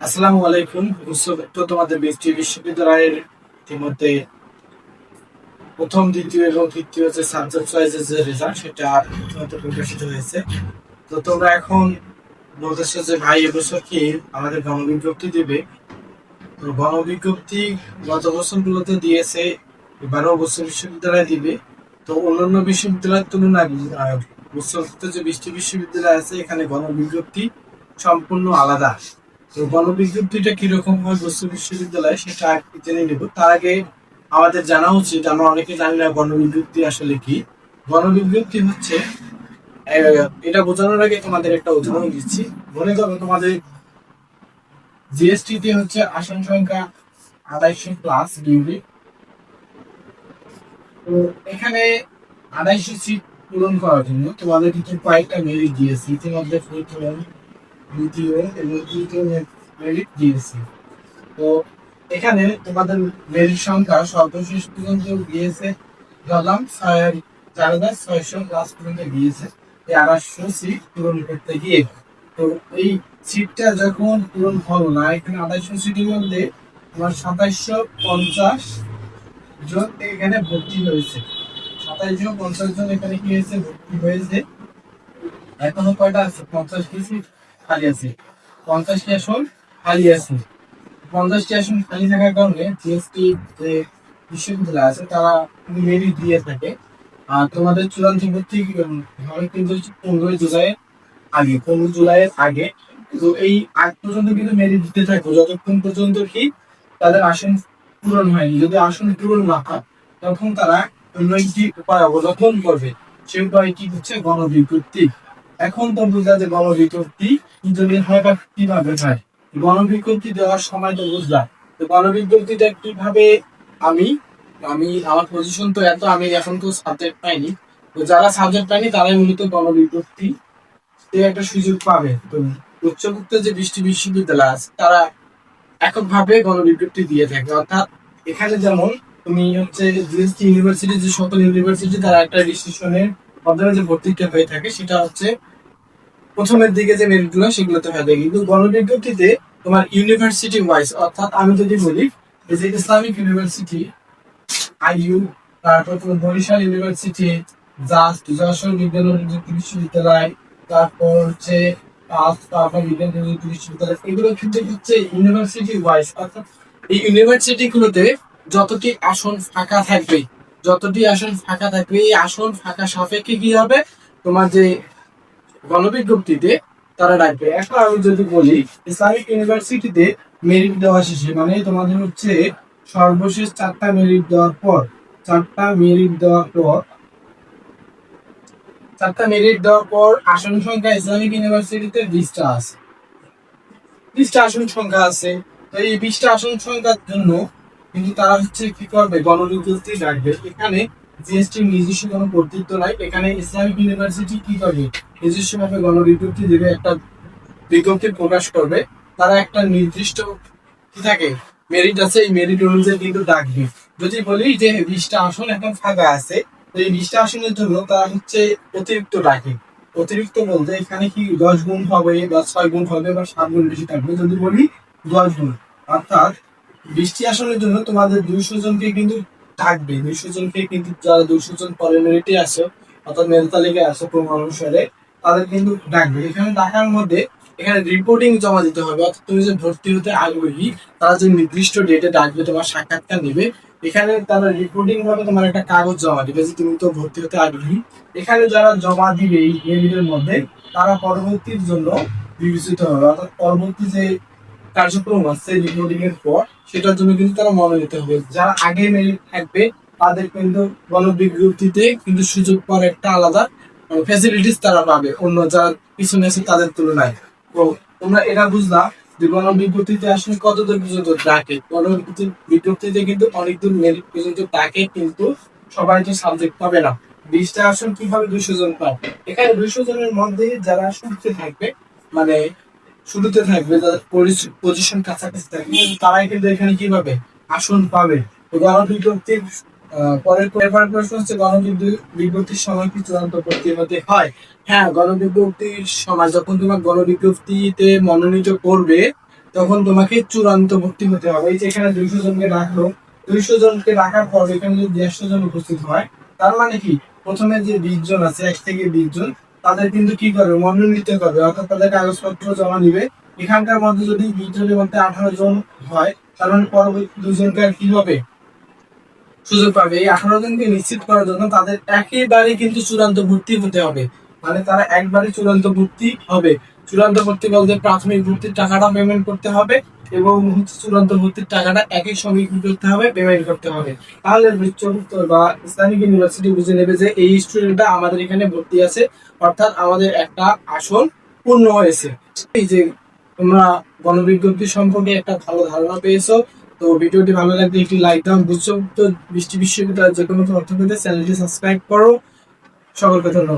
আসসালামু আলাইকুম। তো তোমাদের বিশ্ববিদ্যালয়ের ইতিমধ্যে প্রথম, দ্বিতীয় এবং তৃতীয় যে সাবজেক্ট চয়েসের যে রেজাল্ট সেটা ইতিমধ্যে প্রকাশিত হয়েছে। তো তোমরা এখন বলতেছো যে ভাই এবছর কি আমাদের গণবিজ্ঞপ্তি দিবে। তো গণবিজ্ঞপ্তি গত বছরগুলোতে দিয়েছে, এবারও অবশ্য বিশ্ববিদ্যালয় দিবে। তো অন্যান্য বিশ্ববিদ্যালয়ের তুলনায় বছরতে যে 20টি বিশ্ববিদ্যালয় আছে এখানে গণবিজ্ঞপ্তি সম্পূর্ণ আলাদা। তো গণবিজ্ঞপ্তিটা কিরকম হয় বস্তু বিশ্ববিদ্যালয় সেটা জেনে নেব। তার আগে আমাদের জানা উচিত, আমরা অনেকে জানি না গণবিজ্ঞপ্তি আসলে কি। গণবিজ্ঞপ্তি হচ্ছে এটা বোঝানোর আগে তোমাদের একটা উদাহরণ দিচ্ছি। মনে করো তোমাদের জিএসটি তে হচ্ছে আসন সংখ্যা 2800 প্লাস ডিউরি। তো এখানে 2800 সিট পূরণ করার জন্য তোমাদের কিছু কয়েকটা মেরিট দিয়েছি ইতিমধ্যে, প্রথম, দ্বিতীয় এবং তৃতীয় মেরিট দিয়েছি। তো এখানে তোমাদের মেরিট সংখ্যা সর্বশেষ পর্যন্ত গিয়েছে ধরলাম 4600 ক্লাস পর্যন্ত গিয়েছে এই 2800 সিট পূরণ করতে গিয়ে। তো এই সিটটা যখন পূরণ হলো না, এখানে 2800 সিটের মধ্যে তোমার 2750 জন এখানে ভর্তি হয়েছে। 2750 জন এখানে কি হয়েছে, ভর্তি হয়েছে। এখনো কয়টা আছে, 50টি সিট খালি আছে। 50টি আসন খালি আছে। 50টি আসন খালি থাকার কারণে জিএসটি যে বিশ্ববিদ্যালয় আছে তারা মেরিট দিয়ে থাকে। আর তোমাদের চূড়ান্ত ভর্তি হয় কিন্তু 15 জুলাইয়ের আগে, 15 জুলাইয়ের আগে। তো এই আগ পর্যন্ত কিন্তু মেরিট দিতে থাকবে যতক্ষণ পর্যন্ত কি তাদের আসন পূরণ হয়নি। যদি আসন পূরণ না হয় তখন তারা অন্য একটি উপায় অবলম্বন করবে। সেই উপায়টি হচ্ছে গণবিজ্ঞপ্তি। এখন তো বুঝলা যে গণবিজ্ঞপ্তি যদি হয় বা কিভাবে হয়। গণবিজ্ঞপ্তি দেওয়ার সময় তো বুঝলাম। তো গণবিজ্ঞপ্তিটা কিভাবে আমি আমি আমার পজিশন তো এত, আমি এখন তো সাবজেক্ট পাইনি। তো যারা সাবজেক্ট পায়নি তারাই মূলত গণবিজ্ঞপ্তি একটা সুযোগ পাবে। তো উচ্চবিত্ত যে 20টি বিশ্ববিদ্যালয় আছে তারা এককভাবে গণবিজ্ঞপ্তি দিয়ে থাকে। অর্থাৎ এখানে যেমন তুমি হচ্ছে জিএসটি ইউনিভার্সিটি, যে সকল ইউনিভার্সিটি তারা একটা রেজিস্ট্রেশনের মাধ্যমে যে ভর্তিটা হয়ে থাকে সেটা হচ্ছে প্রথমের দিকে যে মেরিটগুলো সেগুলোতে হয়ে থাকে। কিন্তু গণবিজ্ঞপ্তিতে তোমার ইউনিভার্সিটি ওয়াইজ, অর্থাৎ আমি যদি বলি যে ইসলামিক ইউনিভার্সিটি আইইউ, তারপর তোমার বরিশাল ইউনিভার্সিটি, যশোর বিজ্ঞান ও প্রযুক্তি বিশ্ববিদ্যালয়, তারপর হচ্ছে তারপর বিজ্ঞান প্রযুক্তি বিশ্ববিদ্যালয়, এগুলো কিন্তু হচ্ছে ইউনিভার্সিটি ওয়াইজ। অর্থাৎ এই ইউনিভার্সিটি গুলোতে যতটি আসন ফাঁকা থাকবে, এই আসন ফাঁকা সাপেক্ষে কি হবে, তোমার যে গণবিজ্ঞপ্তিতে তারা ডাকবে। এখন আমি যদি বলি ইসলামিক ইউনিভার্সিটিতে মেরিট দেওয়া শেষে, মানে তোমাদের হচ্ছে সর্বশেষ 4টা মেরিট দেওয়ার পর, 4টা মেরিট দেওয়ার পর 4টা মেরিট দেওয়ার পর আসন সংখ্যা ইসলামিক ইউনিভার্সিটিতে 20টা আছে, 20টা আসন সংখ্যা আছে। তো এই 20টা আসন সংখ্যার জন্য কিন্তু তারা হচ্ছে কি করবে, গণবিজ্ঞপ্তি ডাকবে। এখানে জিএসটির নিজস্ব কোনো কর্তৃত্ব নাই। এখানে ইসলামিক ইউনিভার্সিটি কি করবে, নিজস্ব ভাবে গণবিজ্ঞপ্তি দেবে, একটা বিজ্ঞপ্তি প্রকাশ করবে। তারা একটা নির্দিষ্ট কি থাকে মেরিট আছে, এই মেরিট অনুযায়ী কিন্তু ডাকবে। যদি বলি যে 20টা আসন এখন ফাঁকা আছে, তো এই 20টা আসনের জন্য তারা হচ্ছে অতিরিক্ত ডাকে। অতিরিক্ত বলতে এখানে কি 10 গুণ হবে বা 6 গুণ হবে বা 7 গুণ বেশি থাকবে। যদি বলি 10 গুণ, অর্থাৎ 20টি আসনের জন্য তোমাদের 200 জনকে কিন্তু ডাকবে। 200 জনকে কিন্তু, যারা 200 জন পরে মেরিটে আসো অর্থাৎ মেধা তালিকায় আসো ক্রম অনুসারে, তাদের কিন্তু ডাকবে। এখানে ডাকার মধ্যে এখানে রিপোর্টিং জমা দিতে হবে। অর্থাৎ তুমি যে ভর্তি হতে আগ্রহী, তারা যে নির্দিষ্ট ডেটে ডাকবে, তোমার সাক্ষাৎকার নেবে, এখানে তারা রিপোর্টিং ভাবে তোমার একটা কাগজ জমা দিবে যে তুমি তো ভর্তি হতে আগ্রহী। এখানে যারা জমা দিবে এই মেরিটের মধ্যে, তারা পরবর্তীর জন্য বিবেচিত হবে। অর্থাৎ পরবর্তী যে কার্যক্রম আছে রিপোর্টিং এর পর, সেটার জন্য কিন্তু তারা মনোনীত হবে। যারা আগে মেরিট থাকবে তাদের কিন্তু গণবিজ্ঞপ্তিতে কিন্তু সুযোগ পাওয়ার একটা আলাদা ফ্যাসিলিটিস তারা পাবে অন্য যারা পিছনে আছে তাদের তুলনায়। তো তোমরা এটা বুঝলা যে গণবিজ্ঞপ্তিতে আসলে কত দূর পর্যন্ত ডাকে। বিজ্ঞপ্তিতে কিন্তু অনেক দূর মেরিট পর্যন্ত ডাকে, কিন্তু সবাই তো সাবজেক্ট পাবে না। 20টা আসন কিভাবে 200 জন পায়, এখানে 200 জনের মধ্যে যারা শুরুতে থাকবে, মানে শুরুতে থাকবে যাদের পজিশন কাছাকাছি থাকবে, তারাই কিন্তু এখানে কি পাবে, আসন পাবে। তো গণবিজ্ঞপ্তির পরের প্রশ্ন হচ্ছে গণবিজ্ঞপ্তির সময় কি চূড়ান্ত ভর্তির মধ্যে হয়। হ্যাঁ, গণবিজ্ঞপ্তির সময় যখন তোমার গণবিজ্ঞপ্তিতে মনোনীত করবে, তখন তোমাকে চূড়ান্ত ভর্তি হতে হবে। এই যে এখানে 200 জনকে রাখলো, 200 জনকে রাখার পর এখানে যদি 150 জন উপস্থিত হয়, তার মানে কি প্রথমে যে 20 জন আছে, 1 থেকে 20 জন, তাদের কিন্তু কি করবে, মনোনীত করবে, অর্থাৎ তাদের কাগজপত্র জমা নিবে। এখানকার মধ্যে যদি 20 জনের মধ্যে 18 জন হয়, তার মানে পরবর্তী 2 জনকে আর কি হবে, সুযোগ পাবে। এই 18 জনকে নিশ্চিত করার জন্য তাদের একেবারে কিন্তু চূড়ান্ত ভর্তি হতে হবে, মানে তারা একবারে চূড়ান্ত ভর্তি হবে। চূড়ান্ত ভর্তি বলতে প্রাথমিক ভর্তির টাকাটা পেমেন্ট করতে হবে এবং চূড়ান্ত ভর্তির টাকাটা একই সঙ্গে কি করতে হবে, পেমেন্ট করতে হবে। তাহলে বিশ্ববিদ্যালয় বা ইসলামিক ইউনিভার্সিটি বুঝে নেবে যে এই স্টুডেন্টটা আমাদের এখানে ভর্তি আছে, অর্থাৎ আমাদের একটা আসন পূর্ণ হয়েছে। এই যে তোমরা গণবিজ্ঞপ্তি সম্পর্কে একটা ভালো ধারণা পেয়েছো। তো ভিডিওটি ভালো লাগলে একটি লাইক দাও। বুঝছো তো বৃষ্টি বিশ্ববিদ্যালয়ের যে কোনো তথ্য পেতে চ্যানেলটি সাবস্ক্রাইব করো। সকলকে ধন্যবাদ।